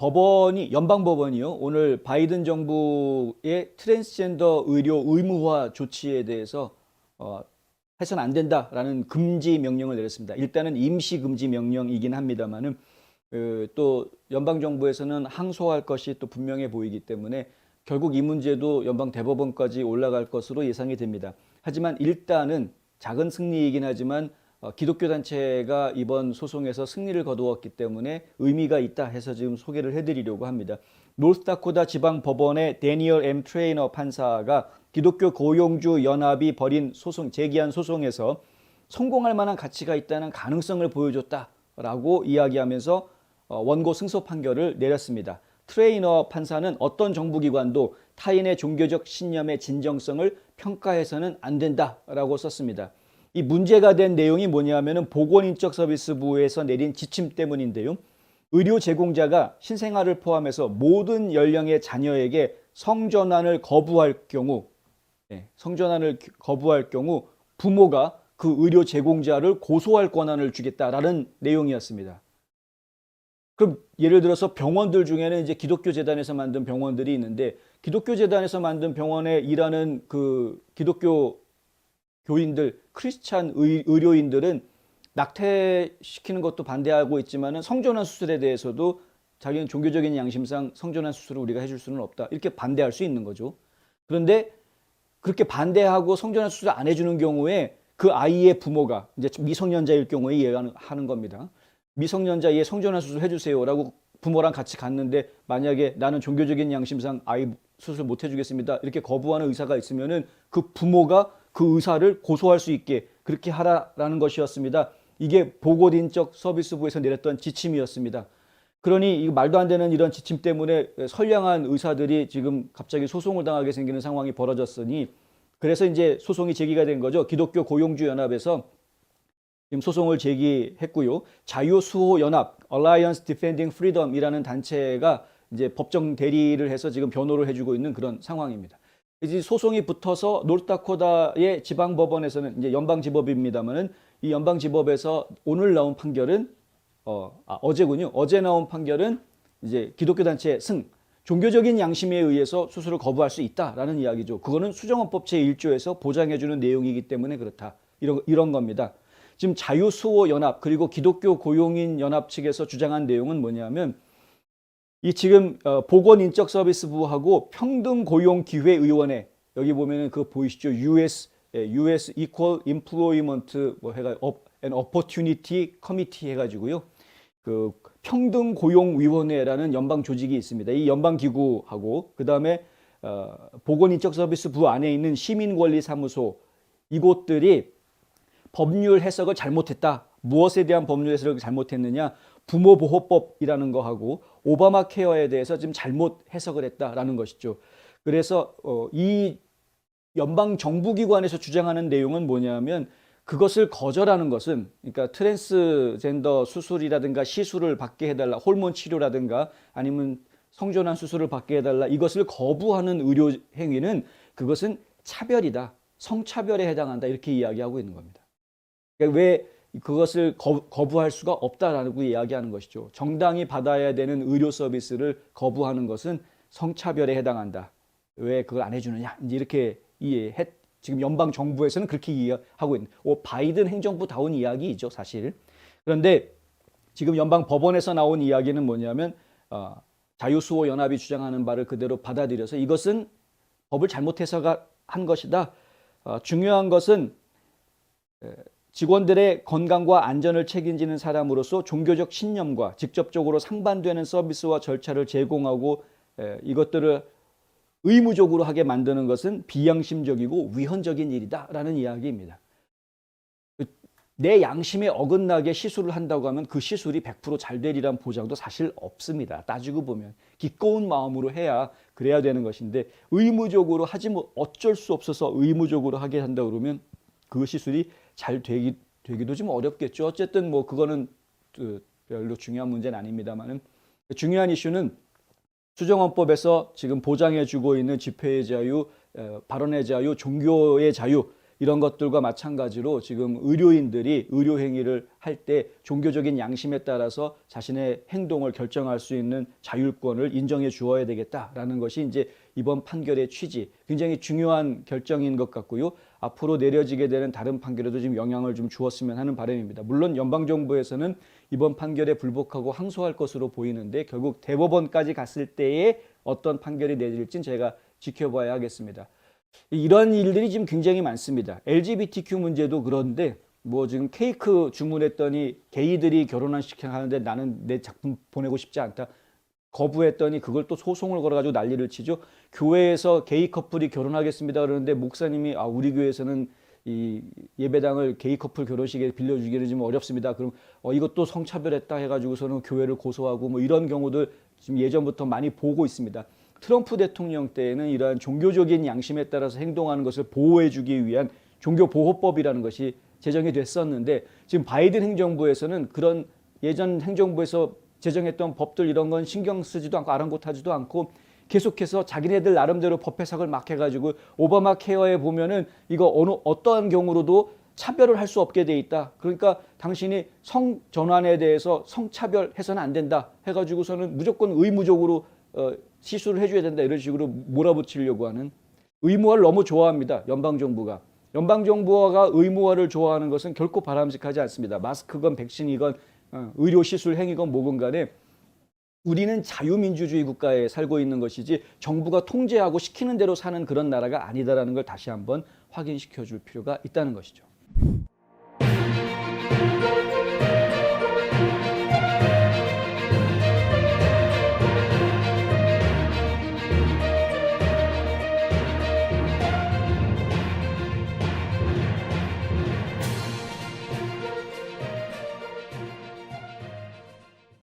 법원이 연방 법원이요. 오늘 바이든 정부의 트랜스젠더 의료 의무화 조치에 대해서 해서는 안 된다라는 금지 명령을 내렸습니다. 일단은 임시 금지 명령이긴 합니다만은 또 연방 정부에서는 항소할 것이 또 분명해 보이기 때문에 결국 이 문제도 연방 대법원까지 올라갈 것으로 예상이 됩니다. 하지만 일단은 작은 승리이긴 하지만 기독교 단체가 이번 소송에서 승리를 거두었기 때문에 의미가 있다 해서 지금 소개를 해드리려고 합니다. 노스다코타 지방법원의 데니얼 M. 트레이너 판사가 기독교 고용주 연합이 제기한 소송에서 성공할 만한 가치가 있다는 가능성을 보여줬다라고 이야기하면서 원고 승소 판결을 내렸습니다. 트레이너 판사는 어떤 정부기관도 타인의 종교적 신념의 진정성을 평가해서는 안 된다라고 썼습니다. 이 문제가 된 내용이 뭐냐면은 보건인적서비스부에서 내린 지침 때문인데요. 의료 제공자가 신생아를 포함해서 모든 연령의 자녀에게 성전환을 거부할 경우 부모가 그 의료 제공자를 고소할 권한을 주겠다라는 내용이었습니다. 그럼 예를 들어서 병원들 중에는 이제 기독교 재단에서 만든 병원들이 있는데 기독교 재단에서 만든 병원에 일하는 그 기독교 교인들, 크리스찬 의료인들은 낙태시키는 것도 반대하고 있지만은 성전환 수술에 대해서도 자기는 종교적인 양심상 성전환 수술을 우리가 해줄 수는 없다. 이렇게 반대할 수 있는 거죠. 그런데 그렇게 반대하고 성전환 수술을 안 해주는 경우에 그 아이의 부모가 이제 미성년자일 경우에 이해하는 겁니다. 미성년자의 성전환 수술 해주세요라고 부모랑 같이 갔는데 만약에 나는 종교적인 양심상 아이 수술 못 해주겠습니다. 이렇게 거부하는 의사가 있으면은 그 부모가 그 의사를 고소할 수 있게 그렇게 하라라는 것이었습니다. 이게 보건인적 서비스부에서 내렸던 지침이었습니다. 그러니 이 말도 안 되는 이런 지침 때문에 선량한 의사들이 지금 갑자기 소송을 당하게 생기는 상황이 벌어졌으니 그래서 이제 소송이 제기가 된 거죠. 기독교 고용주 연합에서 지금 소송을 제기했고요. 자유수호연합 Alliance Defending Freedom이라는 단체가 이제 법정 대리를 해서 지금 변호를 해주고 있는 그런 상황입니다. 이제 소송이 붙어서 노스다코타의 지방법원에서는 이제 연방지법입니다만은 이 연방지법에서 오늘 나온 판결은 어제군요. 어제 나온 판결은 이제 기독교 단체의 승. 종교적인 양심에 의해서 수술을 거부할 수 있다라는 이야기죠. 그거는 수정헌법 제1조에서 보장해주는 내용이기 때문에 그렇다. 이런 겁니다. 지금 자유수호연합 그리고 기독교 고용인 연합 측에서 주장한 내용은 뭐냐면 이 지금 보건인적서비스부하고 평등고용기회의원회 여기 보면은 그거 보이시죠? US Equal Employment and Opportunity Committee 해가지고요. 그 평등고용위원회라는 연방 조직이 있습니다. 이 연방 기구하고 그 다음에 보건인적서비스부 안에 있는 시민권리사무소 이곳들이 법률 해석을 잘못했다. 무엇에 대한 법률 해석을 잘못했느냐? 부모보호법이라는 거하고 오바마 케어에 대해서 지금 잘못 해석을 했다라는 것이죠. 그래서 이 연방 정부기관에서 주장하는 내용은 뭐냐면 그것을 거절하는 것은 그러니까 트랜스젠더 수술이라든가 시술을 받게 해달라, 호르몬 치료라든가 아니면 성전환 수술을 받게 해달라 이것을 거부하는 의료 행위는 그것은 차별이다, 성차별에 해당한다 이렇게 이야기하고 있는 겁니다. 그러니까 왜 그것을 거부할 수가 없다라고 이야기하는 것이죠. 정당히 받아야 되는 의료 서비스를 거부하는 것은 성차별에 해당한다. 왜 그걸 안 해주느냐? 이렇게 지금 연방 정부에서는 그렇게 이해하고 있는. 바이든 행정부다운 이야기이죠, 사실. 그런데 지금 연방 법원에서 나온 이야기는 뭐냐면 자유수호 연합이 주장하는 바를 그대로 받아들여서 이것은 법을 잘못해서 한 것이다. 중요한 것은 직원들의 건강과 안전을 책임지는 사람으로서 종교적 신념과 직접적으로 상반되는 서비스와 절차를 제공하고 이것들을 의무적으로 하게 만드는 것은 비양심적이고 위헌적인 일이다라는 이야기입니다. 내 양심에 어긋나게 시술을 한다고 하면 그 시술이 100% 잘 되리란 보장도 사실 없습니다. 따지고 보면 기꺼운 마음으로 해야 그래야 되는 것인데 의무적으로 하지 어쩔 수 없어서 의무적으로 하게 한다 그러면 그 시술이 잘 되기도 좀 어렵겠죠. 어쨌든 뭐 그거는 별로 중요한 문제는 아닙니다만은 중요한 이슈는 수정헌법에서 지금 보장해주고 있는 집회의 자유, 발언의 자유, 종교의 자유 이런 것들과 마찬가지로 지금 의료인들이 의료 행위를 할 때 종교적인 양심에 따라서 자신의 행동을 결정할 수 있는 자율권을 인정해 주어야 되겠다라는 것이 이제 이번 판결의 취지, 굉장히 중요한 결정인 것 같고요. 앞으로 내려지게 되는 다른 판결에도 좀 영향을 좀 주었으면 하는 바람입니다. 물론 연방정부에서는 이번 판결에 불복하고 항소할 것으로 보이는데 결국 대법원까지 갔을 때에 어떤 판결이 내릴지는 제가 지켜봐야 하겠습니다. 이런 일들이 지금 굉장히 많습니다. LGBTQ 문제도 그런데 뭐 지금 케이크 주문했더니 게이들이 결혼한 시켜하는데 나는 내 작품 보내고 싶지 않다. 거부했더니 그걸 또 소송을 걸어가지고 난리를 치죠. 교회에서 게이 커플이 결혼하겠습니다 그러는데 목사님이 우리 교회에서는 이 예배당을 게이 커플 결혼식에 빌려주기는 좀 어렵습니다. 그럼 이것도 성차별했다 해가지고서는 교회를 고소하고 뭐 이런 경우들 지금 예전부터 많이 보고 있습니다. 트럼프 대통령 때에는 이러한 종교적인 양심에 따라서 행동하는 것을 보호해주기 위한 종교보호법이라는 것이 제정이 됐었는데 지금 바이든 행정부에서는 그런 예전 행정부에서 제정했던 법들 이런 건 신경 쓰지도 않고 아랑곳하지도 않고 계속해서 자기네들 나름대로 법 해석을 막 해가지고 오바마 케어에 보면은 이거 어떠한 경우로도 차별을 할 수 없게 돼 있다. 그러니까 당신이 성 전환에 대해서 성차별해서는 안 된다 해가지고서는 무조건 의무적으로 시술을 해줘야 된다 이런 식으로 몰아붙이려고 하는 의무화를 너무 좋아합니다. 연방정부가. 연방정부가 의무화를 좋아하는 것은 결코 바람직하지 않습니다. 마스크건 백신이건 의료시술 행위건 뭐건 간에 우리는 자유민주주의 국가에 살고 있는 것이지 정부가 통제하고 시키는 대로 사는 그런 나라가 아니다라는 걸 다시 한번 확인시켜 줄 필요가 있다는 것이죠.